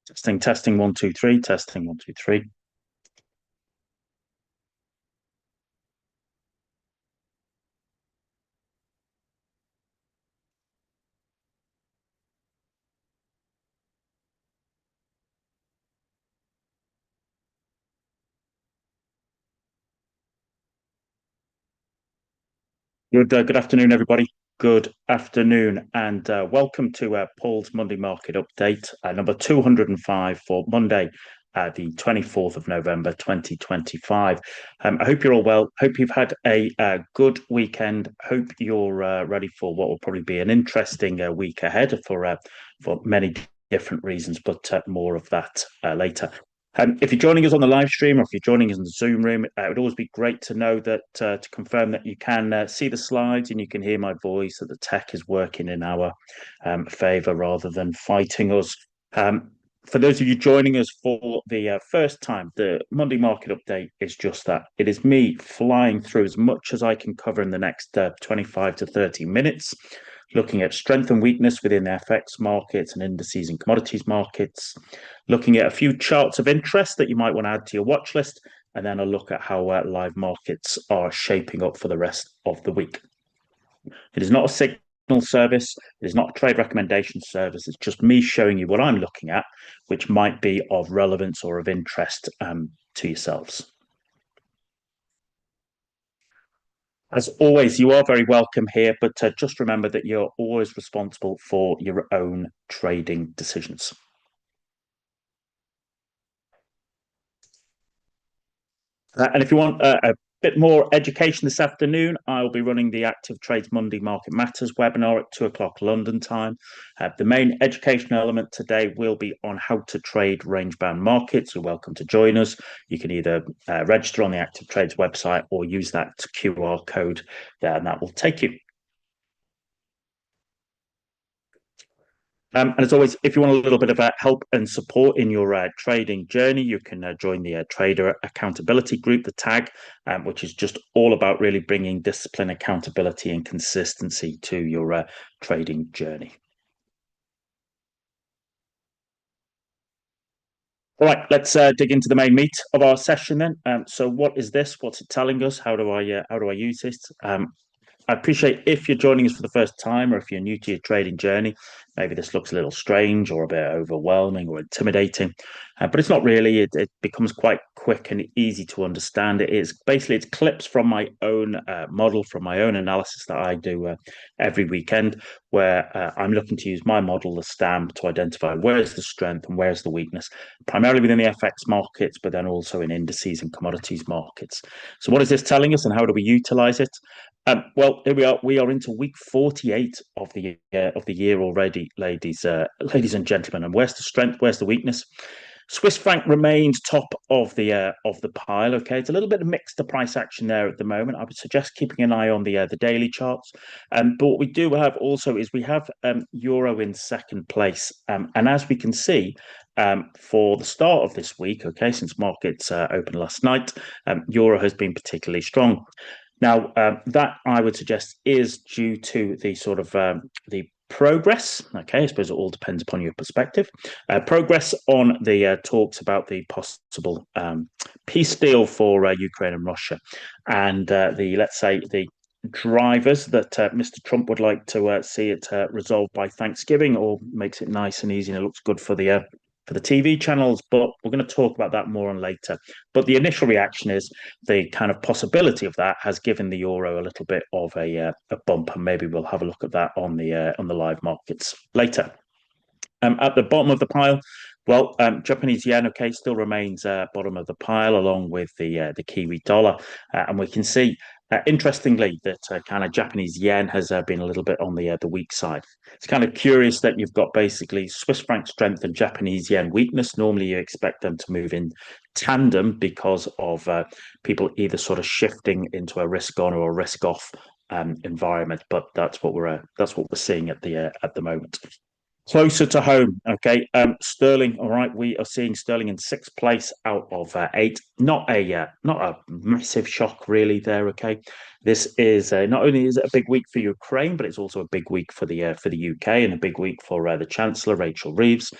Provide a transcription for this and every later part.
Testing, 1, 2, 3, testing, 1, 2, 3. Good afternoon, everybody. Good afternoon, and welcome to Paul's Monday Market Update, number 205 for Monday, the 24th of November, 2025. I hope you're all well. Hope you've had a good weekend. Hope you're ready for what will probably be an interesting week ahead for many different reasons, but more of that later. If you're joining us on the live stream or if you're joining us in the Zoom room, it would always be great to know that to confirm that you can see the slides and you can hear my voice, that the tech is working in our favour rather than fighting us. For those of you joining us for the first time, the Monday Market Update is just that. It is me flying through as much as I can cover in the next 25 to 30 minutes, looking at strength and weakness within the FX markets and indices and commodities markets, looking at a few charts of interest that you might want to add to your watch list, and then a look at how live markets are shaping up for the rest of the week. It is not a signal service. It is not a trade recommendation service. It's just me showing you what I'm looking at, which might be of relevance or of interest to yourselves. As always, you are very welcome here, but just remember that you're always responsible for your own trading decisions. And if you want a bit more education this afternoon, I'll be running the Active Trades Monday Market Matters webinar at 2 o'clock London time. The main educational element today will be on how to trade range-bound markets. You're welcome to join us. You can either register on the Active Trades website or use that QR code there, and that will take you. And as always, if you want a little bit of help and support in your trading journey, you can join the Trader Accountability Group, the TAG, which is just all about really bringing discipline, accountability, and consistency to your trading journey. All right, let's dig into the main meat of our session then. So, what is this? What's it telling us? How do I use this? I appreciate if you're joining us for the first time or if you're new to your trading journey, maybe this looks a little strange or a bit overwhelming or intimidating, but it's not really. It becomes quite quick and easy to understand. It's clips from my own model, from my own analysis that I do every weekend, where I'm looking to use my model, the STAM, to identify where's the strength and where's the weakness, primarily within the FX markets, but then also in indices and commodities markets. So what is this telling us and how do we utilize it? Well, here we are. We are into week 48 of the year already, ladies and gentlemen. And where's the strength? Where's the weakness? Swiss franc remains top of the pile. Okay, it's a little bit of mixed the price action there at the moment. I would suggest keeping an eye on the daily charts. But what we do have also is we have euro in second place, and as we can see. For the start of this week, okay, since markets opened last night, euro has been particularly strong. Now, that I would suggest is due to the sort of the progress. Okay, I suppose it all depends upon your perspective. Progress on the talks about the possible peace deal for Ukraine and Russia, and let's say the drivers that Mr. Trump would like to see it resolved by Thanksgiving, or makes it nice and easy and it looks good for the TV channels, but we're going to talk about that more on later. But the initial reaction is the kind of possibility of that has given the euro a little bit of a bump, and maybe we'll have a look at that on the live markets later. At the bottom of the pile, well, Japanese yen, okay, still remains bottom of the pile along with the Kiwi dollar, and we can see. Interestingly, that kind of Japanese yen has been a little bit on the weak side. It's kind of curious that you've got basically Swiss franc strength and Japanese yen weakness. Normally, you expect them to move in tandem because of people either sort of shifting into a risk on or a risk off environment. But that's what we're seeing at the moment. Closer to home, okay. Sterling, all right. We are seeing sterling in sixth place out of 8. Not a massive shock, really. There, okay. This is not only is it a big week for Ukraine, but it's also a big week for the UK and a big week for the Chancellor Rachel Reeves.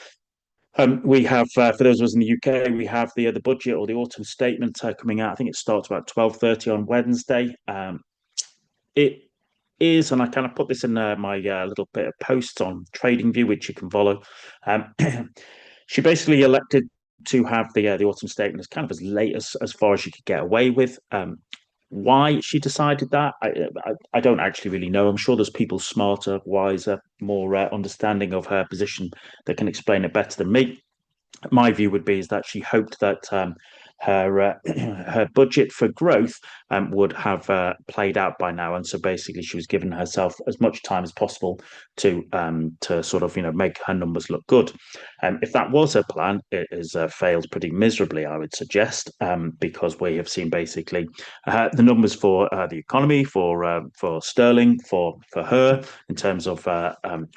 We have, for those of us in the UK, we have the budget or the autumn statement coming out. I think it starts about 12:30 on Wednesday. It is, and I kind of put this in my little bit of posts on TradingView, which you can follow. Um, she basically elected to have the autumn statement as kind of as late as far as she could get away with. Why she decided that, I don't actually really know. I'm sure there's people smarter, wiser, more understanding of her position that can explain it better than me. My view would be is that she hoped that her her budget for growth would have played out by now, and so basically she was giving herself as much time as possible to sort of make her numbers look good. If that was her plan, it has failed pretty miserably, I would suggest, because we have seen basically the numbers for the economy, for sterling, for her in terms of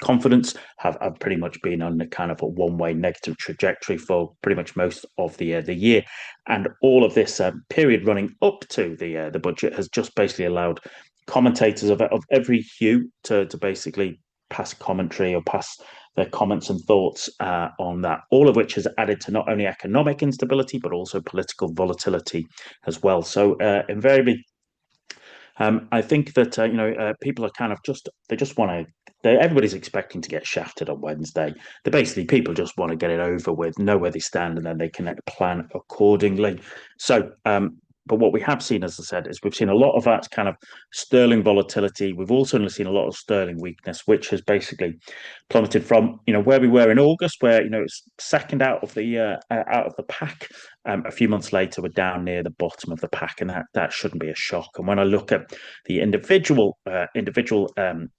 confidence have pretty much been on a kind of a one-way negative trajectory for pretty much most of the year, and all of this period running up to the budget has just basically allowed commentators of every hue to basically pass commentary or pass their comments and thoughts on that, all of which has added to not only economic instability but also political volatility as well. So invariably, I think that people are kind of they just want to. Everybody's expecting to get shafted on Wednesday. They basically people just want to get it over with, know where they stand, and then they can plan accordingly. So, but what we have seen, as I said, is we've seen a lot of that kind of sterling volatility. We've also seen a lot of sterling weakness, which has basically plummeted from where we were in August, where it's second out of the pack. A few months later, we're down near the bottom of the pack, and that shouldn't be a shock. And when I look at the individual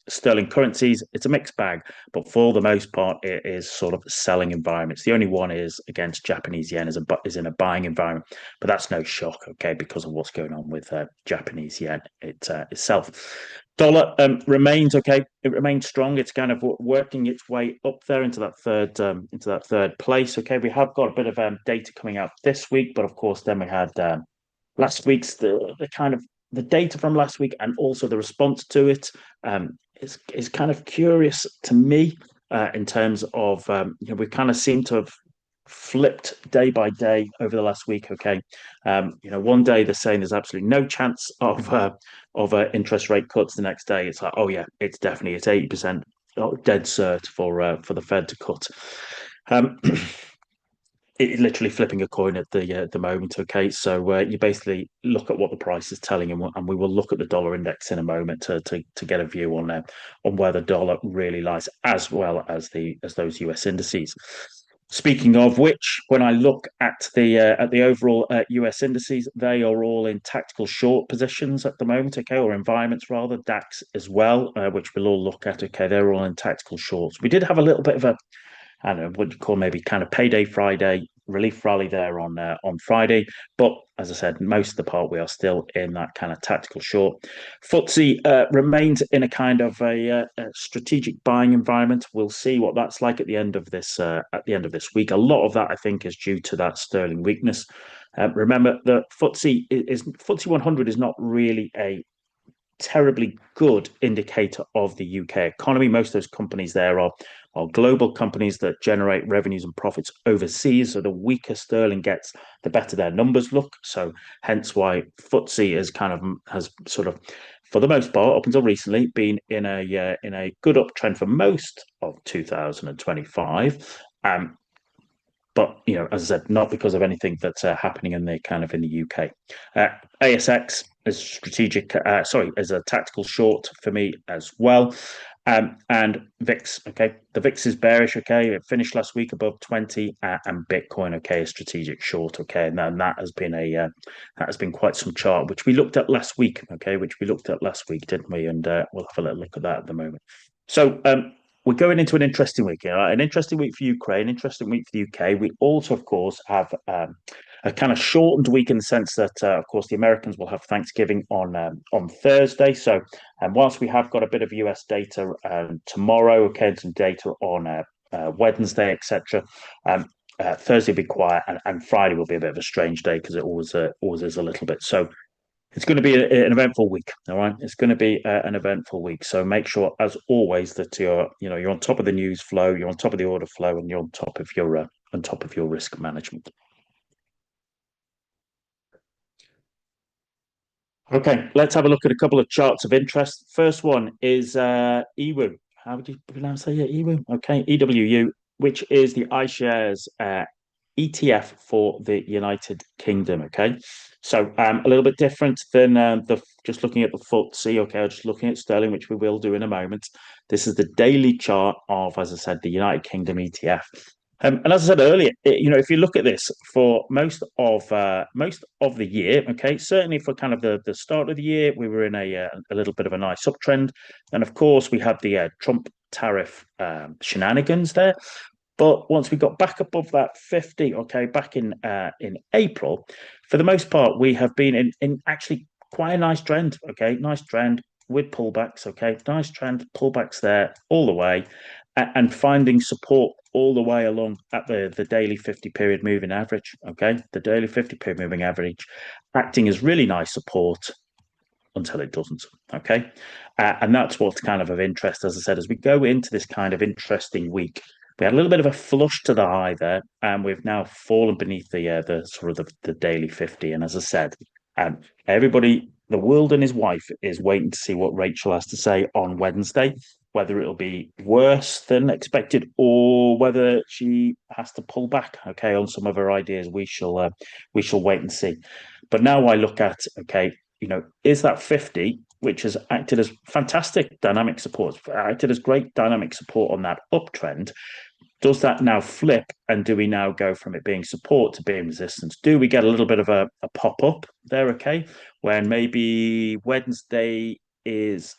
sterling currencies, it's a mixed bag, but for the most part, it is sort of selling environments. The only one is against Japanese yen is in a buying environment, but that's no shock, okay, because of what's going on with Japanese yen itself. Dollar remains okay. It remains strong. It's kind of working its way up there into that third place. Okay, we have got a bit of data coming out this week, but of course, then we had last week's the kind of the data from last week and also the response to it is kind of curious to me in terms of we kind of seem to have flipped day by day over the last week. Okay, one day they're saying there's absolutely no chance of interest rate cuts. The next day it's like, oh yeah, it's 80% dead cert for the Fed to cut. It literally flipping a coin at the moment. Okay, so you basically look at what the price is telling, and we will look at the dollar index in a moment to get a view on where the dollar really lies, as well as those US indices. Speaking of which, when I look at the overall US indices, they are all in tactical short positions at the moment, okay, or environments rather. DAX as well, which we'll all look at. Okay, they're all in tactical shorts. We did have a little bit of I don't know what you call maybe kind of payday Friday relief rally there on Friday, but as I said, most of the part we are still in that kind of tactical short. FTSE remains in a kind of a strategic buying environment. We'll see what that's like at the end of this week. A lot of that I think is due to that sterling weakness. Remember, the FTSE 100 is not really a terribly good indicator of the UK economy. Most of those companies there are global companies that generate revenues and profits overseas. So the weaker sterling gets, the better their numbers look. So hence why FTSE has sort of, for the most part, up until recently, been in a good uptrend for most of 2025. But as I said, not because of anything that's happening in the UK. ASX is strategic. Is a tactical short for me as well. And VIX, okay, the VIX is bearish. Okay, it finished last week above 20, and Bitcoin, okay, is strategic short. Okay, and then that has been quite some chart which we looked at last week. Okay, didn't we? And we'll have a little look at that at the moment. So we're going into an interesting week. An interesting week for Ukraine, interesting week for the UK. We also, of course, have a kind of shortened week in the sense that, of course, the Americans will have Thanksgiving on Thursday. So, whilst we have got a bit of US data tomorrow, okay, and some data on Wednesday, etc. Thursday will be quiet, and Friday will be a bit of a strange day because it always is a little bit. So it's going to be an eventful week. All right, it's going to be an eventful week. So make sure, as always, that you're on top of the news flow, you're on top of the order flow, and you're on top of your on top of your risk management. Okay, let's have a look at a couple of charts of interest. First one is EWU. How would you pronounce that? Yeah, EWU. Okay, EWU, which is the iShares ETF for the United Kingdom. Okay, so a little bit different than the just looking at the FTSE. Okay, or just looking at sterling, which we will do in a moment. This is the daily chart of, as I said, the United Kingdom ETF. And as I said earlier, if you look at this for most of the year, okay, certainly for kind of the start of the year, we were in a little bit of a nice uptrend, and of course we had the Trump tariff shenanigans there. But once we got back above that 50, okay, back in April, for the most part, we have been in actually quite a nice trend, okay, nice trend with pullbacks, okay, nice trend, pullbacks there all the way, and finding support all the way along at the daily 50 period moving average, okay, the daily 50 period moving average acting as really nice support until it doesn't, okay, and that's what's kind of interest, as I said, as we go into this kind of interesting week. We had a little bit of a flush to the high there, and we've now fallen beneath the sort of the daily 50. And as I said, everybody, the world and his wife, is waiting to see what Rachel has to say on Wednesday, whether it'll be worse than expected or whether she has to pull back, okay, on some of her ideas. We shall wait and see. But now I look at, okay, is that 50, which has acted as fantastic dynamic support, acted as great dynamic support on that uptrend, does that now flip, and do we now go from it being support to being resistance? Do we get a little bit of a pop up there, okay, when maybe Wednesday is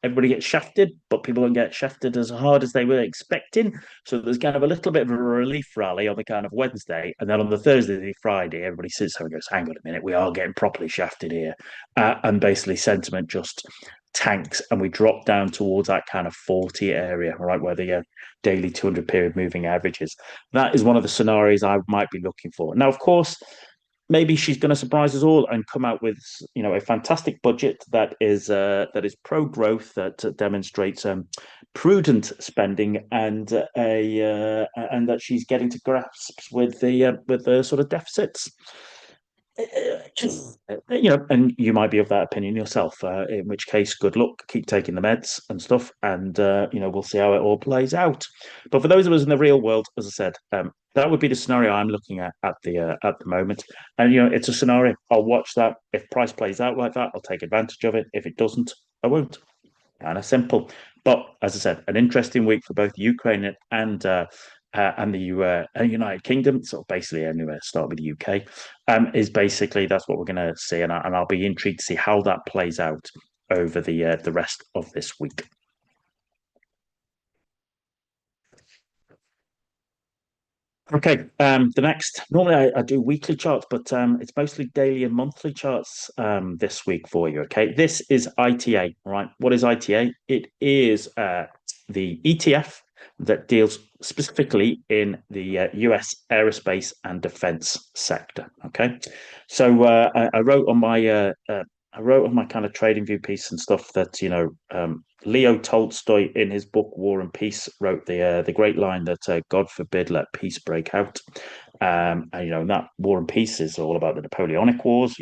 everybody gets shafted, but people don't get shafted as hard as they were expecting. So there's kind of a little bit of a relief rally on the kind of Wednesday. And then on the Thursday, Friday, everybody sits there and goes, hang on a minute, we are getting properly shafted here. And basically sentiment just tanks, and we drop down towards that kind of 40 area, right, where the daily 200 period moving averages. That is one of the scenarios I might be looking for. Now, of course, maybe she's going to surprise us all and come out with a fantastic budget that is pro growth, that demonstrates prudent spending, and and that she's getting to grasps with the sort of deficits. And you might be of that opinion yourself. In which case, good luck. Keep taking the meds and stuff, and we'll see how it all plays out. But for those of us in the real world, as I said, that would be the scenario I'm looking at the moment. And it's a scenario. I'll watch that. If price plays out like that, I'll take advantage of it. If it doesn't, I won't. Kind of simple. But as I said, an interesting week for both Ukraine and the United Kingdom. So basically, anyway, start with the UK. Is basically that's what we're going to see, and I'll be intrigued to see how that plays out over the rest of this week. Okay, the next, normally I do weekly charts, but it's mostly daily and monthly charts this week for you. Okay, this is ITA, right? What is ITA? It is the ETF that deals specifically in the US aerospace and defense sector. Okay, so I wrote on my kind of trading view piece and stuff that Leo Tolstoy in his book War and Peace wrote the great line that God forbid let peace break out. And that War and Peace is all about the Napoleonic Wars.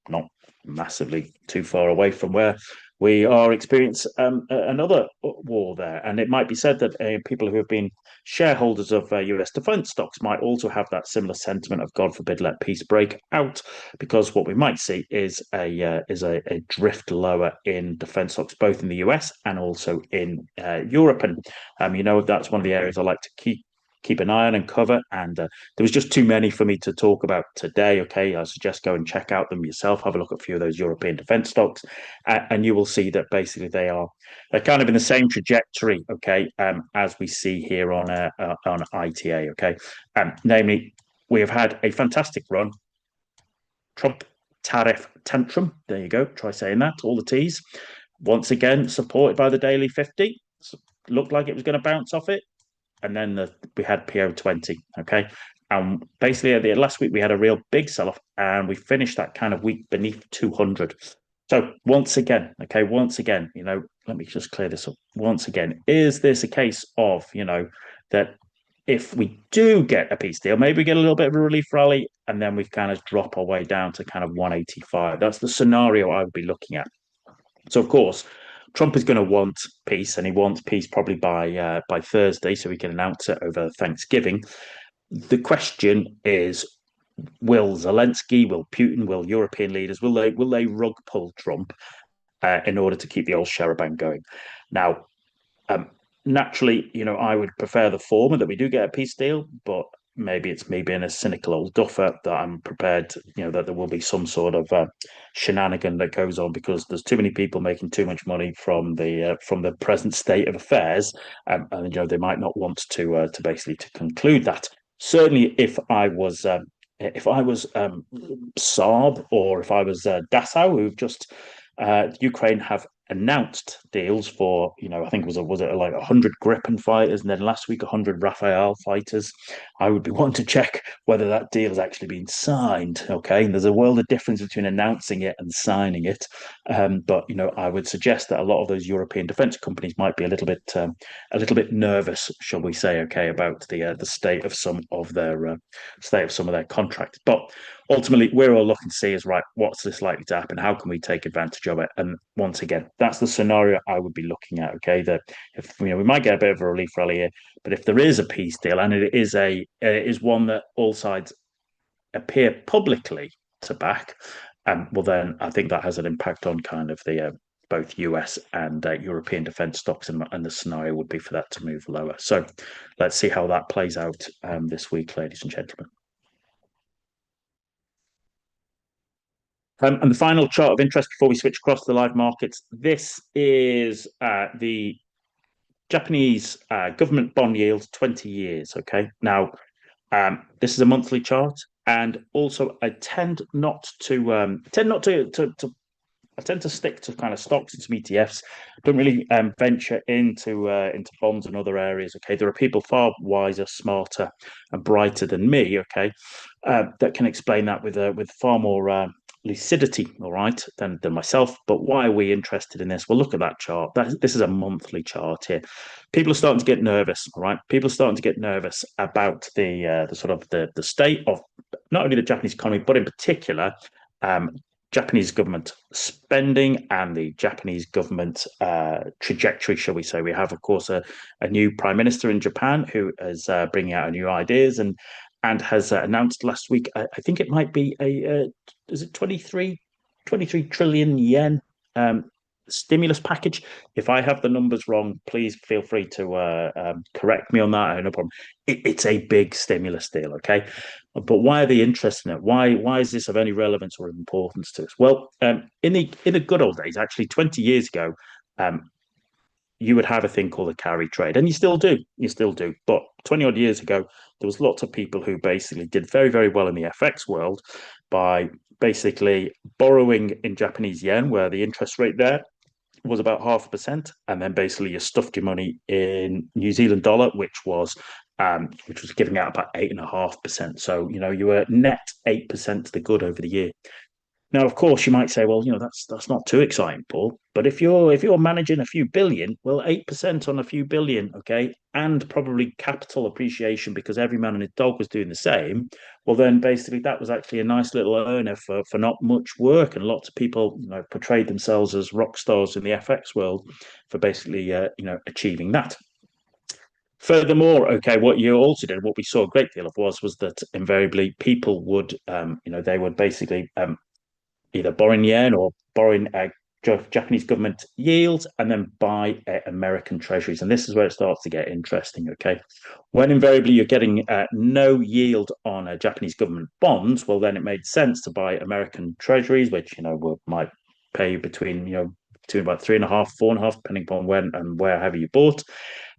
Not massively too far away from where we are experiencing another war there. And it might be said that people who have been shareholders of US defense stocks might also have that similar sentiment of God forbid let peace break out, because what we might see is a drift lower in defense stocks, both in the US and also in Europe. And that's one of the areas I like to keep an eye on and cover. And there was just too many for me to talk about today. Okay, I suggest go and check out them yourself. Have a look at a few of those European defense stocks, and you will see that basically they're kind of in the same trajectory. Okay, as we see here on ITA. Okay, namely, we have had a fantastic run. Trump tariff tantrum. There you go. Try saying that. All the T's. Once again, supported by the daily 50. Looked like it was going to bounce off it. And then we had PO20, okay? And basically, at the last week, we had a real big sell-off, and we finished that kind of week beneath 200. So once again, let me just clear this up. Once again, is this a case of, that if we do get a peace deal, maybe we get a little bit of a relief rally, and then we kind of drop our way down to kind of 185. That's the scenario I would be looking at. So, of course, Trump is going to want peace, and he wants peace probably by Thursday, so he can announce it over Thanksgiving. The question is, will Zelensky, will Putin, will European leaders, will they rug pull Trump in order to keep the old Sharaban going? Now, um, naturally, I would prefer the former, that we do get a peace deal, but maybe it's me being a cynical old duffer that I'm prepared, that there will be some sort of shenanigan that goes on, because there's too many people making too much money from the present state of affairs, and they might not want to basically to conclude that. Certainly, if I was Saab, or if I was Dachau, who've just Ukraine have announced deals for, I think was it like 100 Gripen fighters, and then last week 100 Rafale fighters. I would be wanting to check whether that deal has actually been signed. Okay, and there's a world of difference between announcing it and signing it. But I would suggest that a lot of those European defence companies might be a little bit nervous, shall we say? Okay, about the state of some of their contracts. But ultimately, we're all looking to see is, right, what's this likely to happen? How can we take advantage of it? And once again, that's the scenario I would be looking at. Okay, that if we might get a bit of a relief rally here, but if there is a peace deal, and it is one that all sides appear publicly to back, well, then I think that has an impact on kind of the both US and European defence stocks, and the scenario would be for that to move lower. So let's see how that plays out this week, ladies and gentlemen. And the final chart of interest before we switch across to the live markets, this is the Japanese government bond yield, 20 years. Okay, now this is a monthly chart, and also I tend not to I tend to stick to kind of stocks and some ETFs. Don't really venture into bonds and other areas. Okay, there are people far wiser, smarter, and brighter than me. Okay, that can explain that with far more lucidity, all right, than myself. But why are we interested in this? Well, look at that chart. This is a monthly chart here. People are starting to get nervous, all right? People are starting to get nervous about the sort of the state of not only the Japanese economy, but in particular, Japanese government spending and the Japanese government trajectory, shall we say. We have, of course, a new prime minister in Japan who is bringing out new ideas, and has announced last week, I think it might be is it 23 trillion yen stimulus package. If I have the numbers wrong, please feel free to correct me on that. No problem. It's a big stimulus deal, okay? But why are they interested in it? Why is this of any relevance or importance to us? Well, in the good old days, actually 20 years ago, you would have a thing called a carry trade, and you still do. But 20 odd years ago, there was lots of people who basically did very, very well in the FX world by basically borrowing in Japanese yen, where the interest rate there was about 0.5%, and then basically you stuffed your money in New Zealand dollar, which was giving out about 8.5%. So you were net 8% to the good over the year. Now, of course, you might say, well, that's not too exciting, Paul. But if you're managing a few billion, well, 8% on a few billion, okay, and probably capital appreciation because every man and his dog was doing the same. Well, then basically that was actually a nice little earner for not much work, and lots of people portrayed themselves as rock stars in the FX world for basically achieving that. Furthermore, okay, what you also did, what we saw a great deal of was that invariably people would, they would basically either borrowing yen or borrowing Japanese government yields, and then buy American treasuries. And this is where it starts to get interesting, okay? When invariably you're getting no yield on Japanese government bonds, well, then it made sense to buy American treasuries, which, might pay between about 3.5, 4.5, depending upon when and wherever you bought.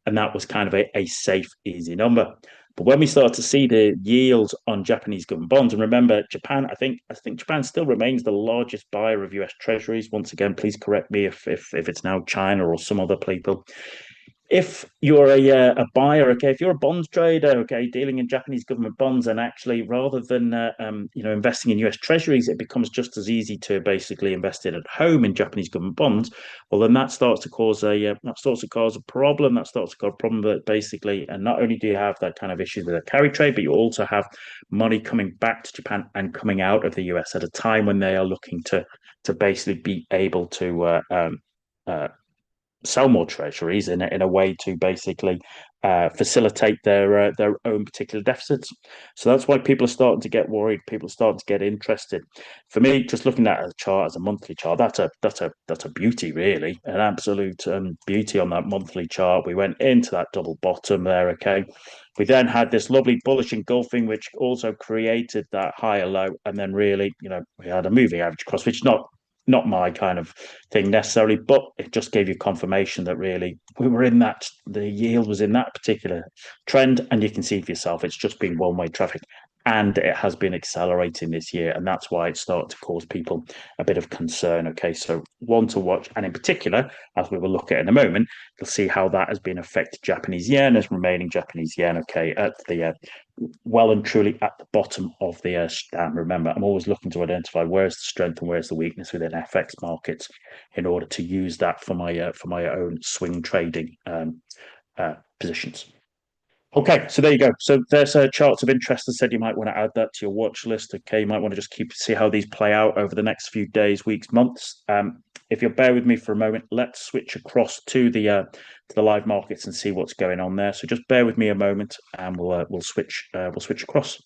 And that was kind of a safe, easy number. But when we start to see the yields on Japanese government bonds, and remember, Japan, I think Japan still remains the largest buyer of US Treasuries. Once again, please correct me if it's now China or some other people. if you're a buyer, okay, if you're a bonds trader, okay, dealing in Japanese government bonds, and actually rather than investing in US Treasuries, it becomes just as easy to basically invest it at home in Japanese government bonds. Well, then that starts to cause a problem. That starts to cause a problem that basically, and not only do you have that kind of issue with a carry trade, but you also have money coming back to Japan and coming out of the US at a time when they are looking to basically be able to uh, sell more treasuries in a way to basically facilitate their own particular deficits. So that's why people are starting to get worried. People are starting to get interested. For me, just looking at a chart as a monthly chart, that's a beauty, really, an absolute beauty on that monthly chart. We went into that double bottom there. Okay, we then had this lovely bullish engulfing, which also created that higher low, and then really, we had a moving average cross, which not my kind of thing necessarily, but it just gave you confirmation that really we were in that, the yield was in that particular trend. And you can see for yourself, it's just been one-way traffic and it has been accelerating this year. And that's why it started to cause people a bit of concern. Okay, so one to watch. And in particular, as we will look at in a moment, you'll see how that has been affected Japanese yen as remaining Japanese yen, okay, at the well and truly at the bottom of the STAM. Remember, I'm always looking to identify where's the strength and where's the weakness within FX markets in order to use that for my own swing trading positions. Okay, so there you go. So there's charts of interest. I said you might want to add that to your watch list. Okay, you might want to just see how these play out over the next few days, weeks, months. If you'll bear with me for a moment, let's switch across to the live markets and see what's going on there. So just bear with me a moment, and we'll switch across.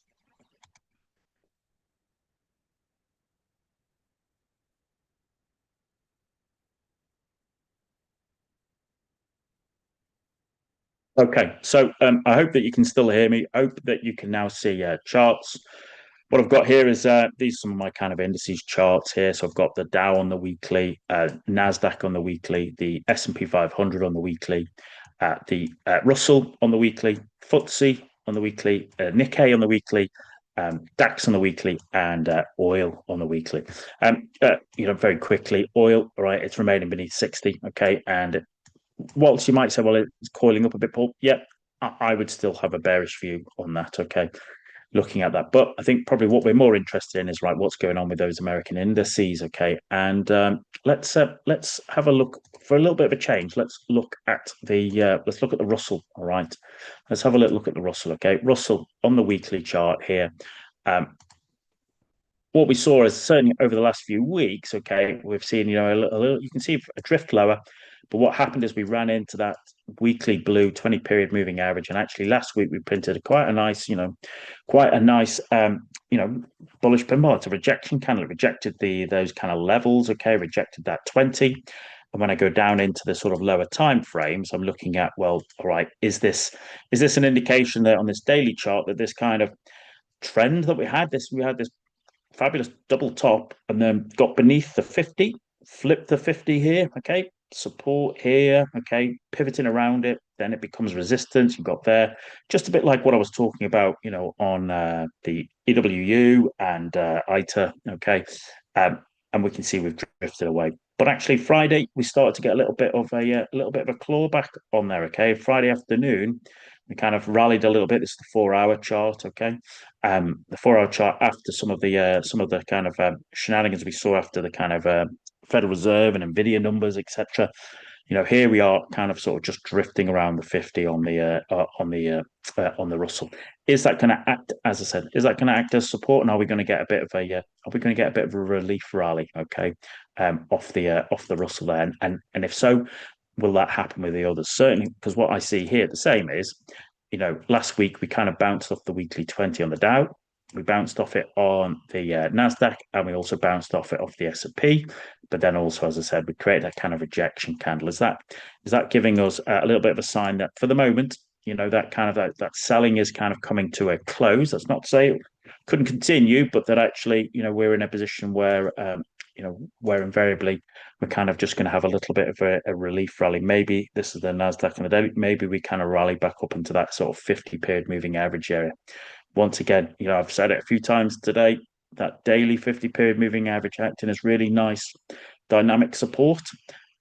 Okay, so I hope that you can still hear me. I hope that you can now see charts. What I've got here is these are some of my kind of indices charts here. So I've got the Dow on the weekly, Nasdaq on the weekly, the S&P 500 on the weekly, the Russell on the weekly, FTSE on the weekly, Nikkei on the weekly, DAX on the weekly, and oil on the weekly. Very quickly, oil, all right, it's remaining beneath 60. Okay, and whilst you might say, well, it's coiling up a bit, Paul. Yeah, I would still have a bearish view on that. Okay, looking at that. But I think probably what we're more interested in is, right, what's going on with those American indices. Okay, and let's have a look for a little bit of a change. Let's look at the Russell. All right, let's have a little look at the Russell. Okay, Russell on the weekly chart here. What we saw is certainly over the last few weeks. Okay, we've seen a little. You can see a drift lower. But what happened is we ran into that weekly blue 20 period moving average. And actually last week we printed quite a nice bullish pinball. It's a rejection candle. It rejected those kind of levels, okay, rejected that 20. And when I go down into the sort of lower time frames, I'm looking at, well, all right, is this an indication that on this daily chart that this kind of trend that we had this fabulous double top and then got beneath the 50, flipped the 50 here, okay, support here, okay, pivoting around it, then it becomes resistance. You've got there, just a bit like what I was talking about, on the EWU and ITA, okay, and we can see we've drifted away. But actually, Friday we started to get a little bit of a clawback on there. Okay, Friday afternoon we kind of rallied a little bit. This is the 4-hour chart. Okay, the 4-hour chart after some of the kind of shenanigans we saw after the kind of Federal Reserve and Nvidia numbers, etc. Here we are kind of sort of just drifting around the 50 on the Russell. Is that going to act, as I said, is that going to act as support? And are we going to get a bit of a relief rally, okay, off the Russell there? And if so, will that happen with the others? Certainly, because what I see here, the same is, last week we kind of bounced off the weekly 20 on the Dow. We bounced off it on the Nasdaq, and we also bounced off it off the S&P. But then also, as I said, we created that kind of rejection candle. Is that giving us a little bit of a sign that for the moment, that kind of that selling is kind of coming to a close? That's not to say it couldn't continue, but that actually, we're in a position where, where invariably we're kind of just going to have a little bit of a relief rally. Maybe this is the Nasdaq and the daily. Maybe we kind of rally back up into that sort of 50 period moving average area. Once again, I've said it a few times today, that daily 50 period moving average acting as really nice dynamic support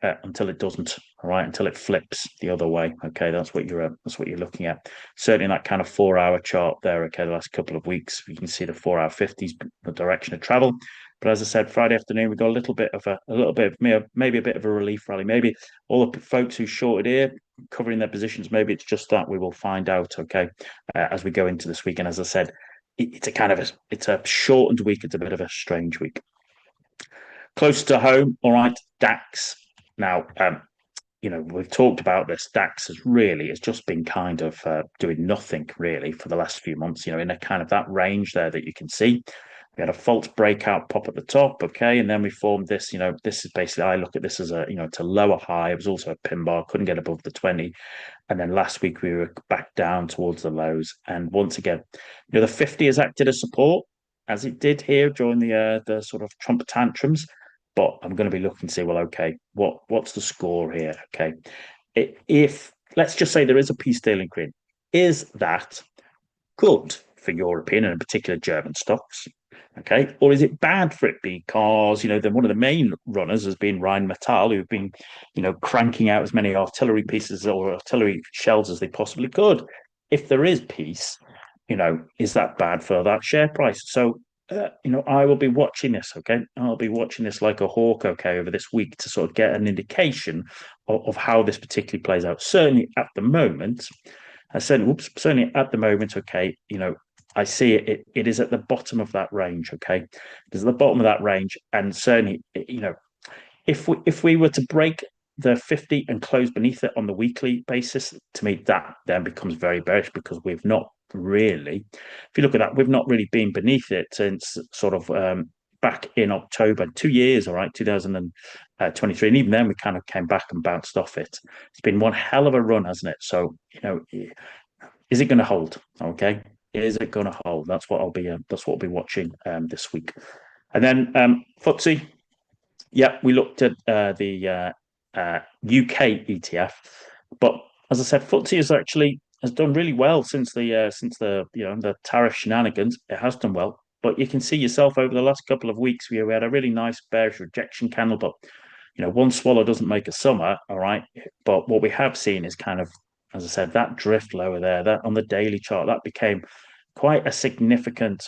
until it doesn't. all right, until it flips the other way. Okay, that's what you're looking at. Certainly in that kind of 4 hour chart there. Okay, the last couple of weeks, you can see the 4 hour 50s, the direction of travel. But as I said, Friday afternoon we got a little bit of maybe a bit of a relief rally. Maybe all the folks who shorted here covering their positions, maybe it's just that. We will find out. Okay, as we go into this week. And as I said, it's a shortened week. It's a bit of a strange week. Close to home, all right, DAX. Now, we've talked about this. DAX has just been kind of doing nothing really for the last few months, in a kind of that range there that you can see. We had a false breakout pop at the top, okay, and then we formed this, this is basically, I look at this as it's a lower high. It was also a pin bar, couldn't get above the 20. And then last week we were back down towards the lows. And once again, the 50 has acted as support, as it did here during the sort of Trump tantrums. But I'm going to be looking to see, well, okay, what's the score here? Okay, if let's just say there is a peace deal in Ukraine, is that good for European and in particular German stocks? Okay, or is it bad for it because then one of the main runners has been Rheinmetall, who've been cranking out as many artillery pieces or artillery shells as they possibly could. If there is peace, is that bad for that share price? So I will be watching this, okay? I'll be watching this like a hawk, okay, over this week to sort of get an indication of how this particularly plays out. Certainly at the moment, certainly at the moment, okay, I see it is at the bottom of that range, okay? It is at the bottom of that range. And certainly, if we were to break the 50 and close beneath it on the weekly basis, to me, that then becomes very bearish because we've not really, if you look at that, we've not really been beneath it since sort of back in October, 2 years, all right, 2023. And even then we kind of came back and bounced off it. It's been one hell of a run, hasn't it? So, is it going to hold? Okay. Is it going to hold? That's what I'll be watching this week. And then FTSE, yeah, we looked at the UK ETF, but as I said, FTSE has done really well since the tariff shenanigans. It has done well, but you can see yourself over the last couple of weeks we had a really nice bearish rejection candle, but one swallow doesn't make a summer, all right. But what we have seen is kind of, as I said, that drift lower there, that on the daily chart, that became quite a significant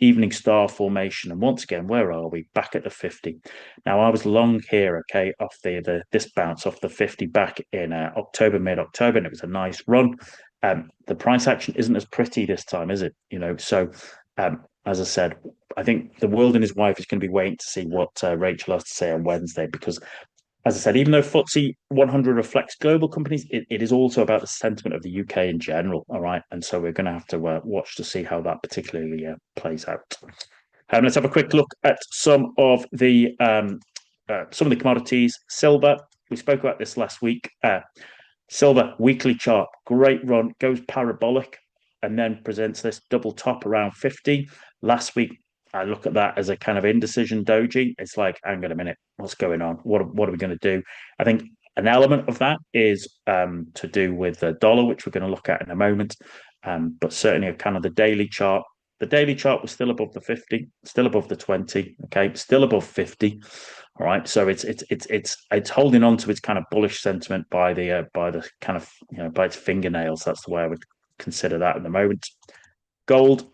evening star formation. And once again, where are we? Back at the 50. Now, I was long here, okay, off this bounce off the 50 back in mid-October, and it was a nice run. The price action isn't as pretty this time, is it? So as I said, I think the world and his wife is going to be waiting to see what Rachel has to say on Wednesday, because as I said, even though FTSE 100 reflects global companies, it is also about the sentiment of the UK in general. All right. And so we're going to have to watch to see how that particularly plays out. Let's have a quick look at some of the commodities. Silver, we spoke about this last week. Silver weekly chart, great run, goes parabolic, and then presents this double top around 50. Last week, I look at that as a kind of indecision doji. It's like, hang on a minute, what's going on? What are we going to do? I think an element of that is to do with the dollar, which we're going to look at in a moment. But certainly kind of the daily chart. The daily chart was still above the 50, still above the 20, okay, still above 50. All right. So it's holding on to its kind of bullish sentiment by the kind of, by its fingernails. That's the way I would consider that at the moment. Gold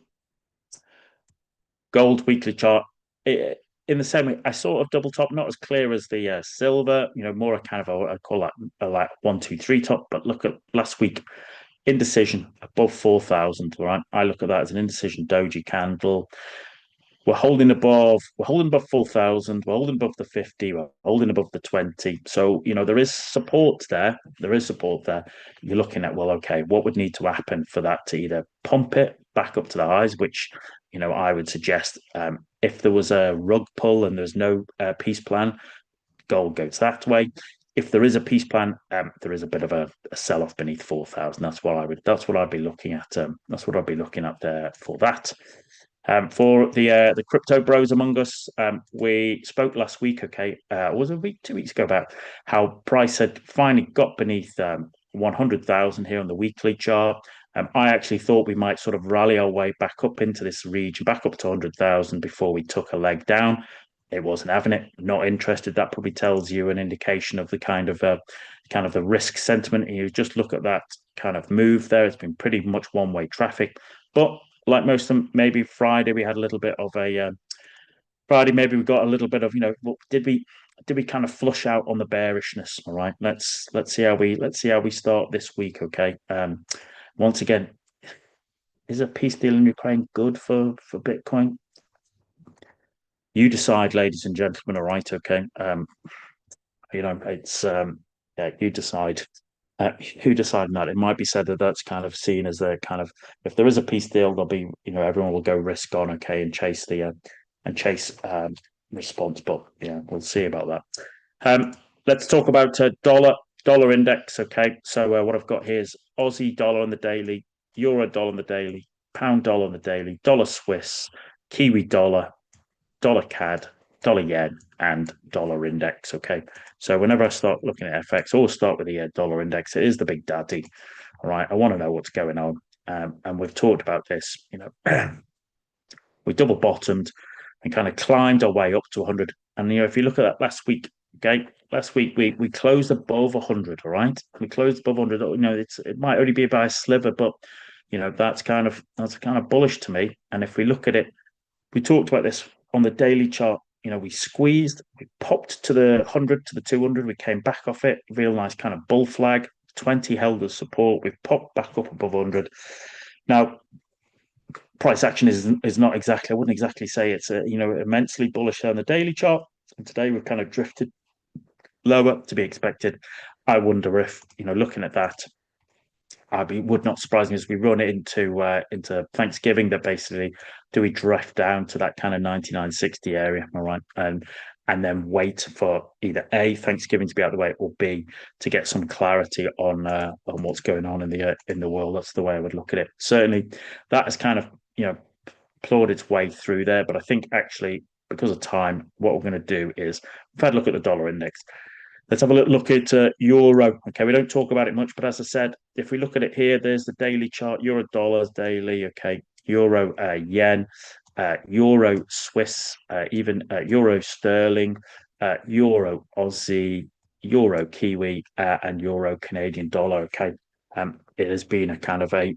weekly chart, in the same way, I sort of double top, not as clear as the silver, more a kind of I call that a like 1, 2, 3 top. But look at last week, indecision above 4,000. All right, I look at that as an indecision doji candle. We're holding above 4,000. We're holding above the 50. We're holding above the 20. So there is support there. You're looking at, well, okay, what would need to happen for that to either pump it back up to the highs, which I would suggest if there was a rug pull and there's no peace plan, gold goes that way. If there is a peace plan, there is a bit of a sell-off beneath 4,000. That's what I'd be looking at. That's what I'd be looking at there for that. For the crypto bros among us, we spoke last week, okay, was a week, 2 weeks ago, about how price had finally got beneath 100,000 here on the weekly chart. I actually thought we might sort of rally our way back up into this region, back up to 100,000 before we took a leg down. it wasn't having it, not interested. That probably tells you an indication of the kind of the risk sentiment. And you just look at that kind of move there. It's been pretty much one-way traffic. But like most of them, maybe Friday we had a little bit of a Friday. Maybe we got a little bit of did we kind of flush out on the bearishness? All right, let's see how we start this week. Okay. Once again, is a peace deal in Ukraine good for Bitcoin? You decide, ladies and gentlemen. All right, okay. It's yeah, you decide. Who decided that? It might be said that that's kind of seen as a kind of, if there is a peace deal, there'll be, everyone will go risk on, okay, and chase response. But yeah, we'll see about that. Let's talk about dollar index. Okay, so what I've got here is Aussie dollar on the daily, Euro dollar on the daily, pound dollar on the daily, dollar Swiss, Kiwi dollar, dollar CAD, dollar yen, and dollar index. Okay, so whenever I start looking at FX, I always start with the dollar index. It is the big daddy. All right, I want to know what's going on, and we've talked about this. We double bottomed and kind of climbed our way up to 100. And if you look at that last week, okay, last week we closed above 100. All right, we closed above 100. It might only be by a sliver, but that's kind of bullish to me. And if we look at it, we talked about this on the daily chart. We squeezed, we popped to the 100, to the 200, we came back off it, real nice kind of bull flag. 20 held as support. We've popped back up above 100. Now, price action is not exactly, I wouldn't exactly say it's immensely bullish on the daily chart. And today we've kind of drifted lower, to be expected. I wonder if, looking at that, would not surprise me as we run it into Thanksgiving, that basically do we drift down to that kind of 99.60 area, all right, and then wait for either A, Thanksgiving to be out of the way, or B, to get some clarity on what's going on in the world. That's the way I would look at it. Certainly, that has kind of plowed its way through there, but I think actually, because of time, what we're going to do is we've had a look at the dollar index. Let's have a look at euro. Okay, we don't talk about it much, but as I said, if we look at it here, there's the daily chart, euro dollars daily. Okay, euro yen, euro Swiss, even euro sterling, euro Aussie, euro Kiwi, and euro Canadian dollar. Okay, it has been a kind of a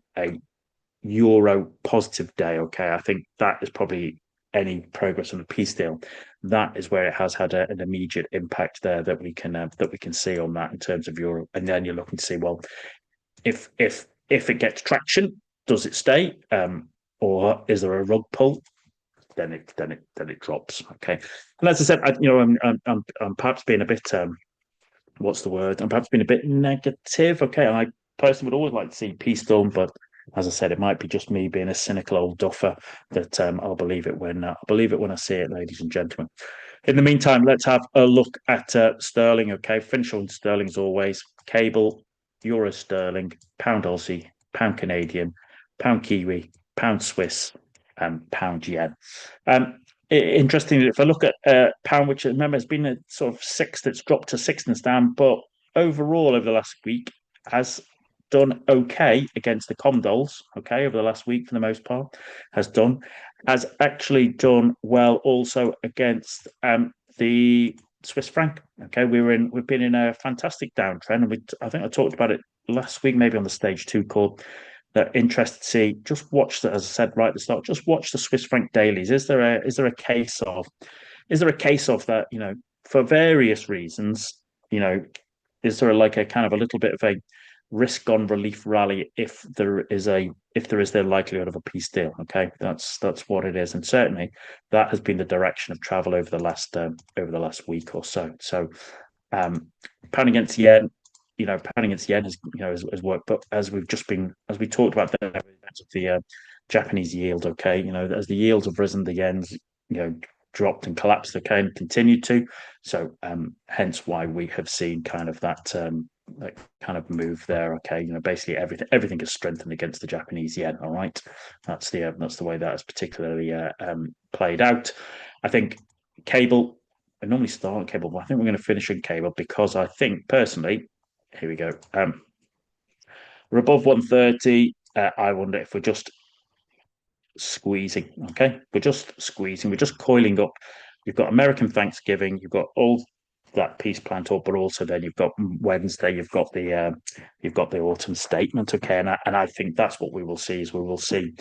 euro positive day. Okay, I think that is probably any progress on the peace deal. That is where it has had an immediate impact there that we can see on that in terms of euro. And then you're looking to see, well, if it gets traction, does it stay, or is there a rug pull? Then it drops. Okay, and as I said, I'm perhaps being a bit what's the word? I'm perhaps being a bit negative. Okay, I personally would always like to see peace done, but as I said, it might be just me being a cynical old duffer that I'll believe it when I see it, ladies and gentlemen. In the meantime, let's have a look at sterling. Okay, finish on sterling as always. Cable, euro sterling, pound Aussie, pound Canadian, pound Kiwi, pound Swiss, and pound yen. Interestingly, if I look at pound, which remember has been a sort of six, that's dropped to six in STAM, but overall over the last week has done okay against the Comdols. Okay, over the last week for the most part, has actually done well also against the Swiss franc. Okay, we've been in a fantastic downtrend, and I think I talked about it last week, maybe on the stage 2 call. That interested to see. Just watch that, as I said right at the start. Just watch the Swiss franc dailies. Is there a case of that? For various reasons. Is there like a kind of a little bit of a risk on relief rally if there is the likelihood of a peace deal? Okay, that's what it is, and certainly that has been the direction of travel over the last week or so. So, pound against yen. Pound against yen has worked, but as we talked about the Japanese yield, okay, as the yields have risen, the yen's dropped and collapsed, okay, and continued to. So hence why we have seen kind of that kind of move there. Okay, basically everything is strengthened against the Japanese yen. All right, that's the way that has particularly played out. I think cable. I normally start on cable, but I think we're going to finish on cable because I think personally. Here we go. We're above 130. I wonder if we're just squeezing. Okay, we're just squeezing. We're just coiling up. you've got American Thanksgiving, you've got all that peace plan talk, but also then you've got Wednesday, you've got the autumn statement, okay, and I think that's what we will see. Is we will see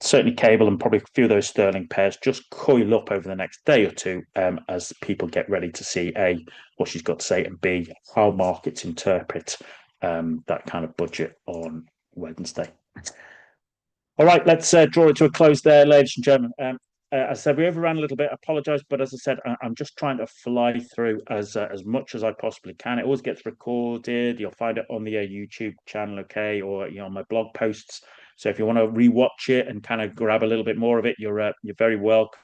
certainly cable and probably a few of those sterling pairs just coil up over the next day or two, as people get ready to see A, what she's got to say, and B, how markets interpret that kind of budget on Wednesday. All right, let's draw it to a close there, ladies and gentlemen. As I said, we overran a little bit. I apologise, but as I said, I'm just trying to fly through as much as I possibly can. It always gets recorded. You'll find it on the YouTube channel, okay, or on my blog posts. So if you want to rewatch it and kind of grab a little bit more of it, you're very welcome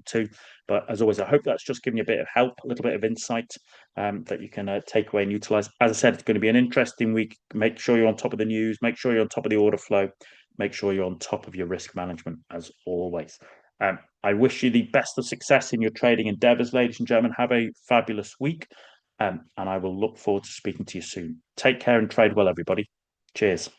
to. But as always, I hope that's just given you a bit of help, a little bit of insight that you can take away and utilize. As I said, it's going to be an interesting week. Make sure you're on top of the news. Make sure you're on top of the order flow. Make sure you're on top of your risk management, as always. I wish you the best of success in your trading endeavors, ladies and gentlemen. Have a fabulous week, and I will look forward to speaking to you soon. Take care and trade well, everybody. Cheers.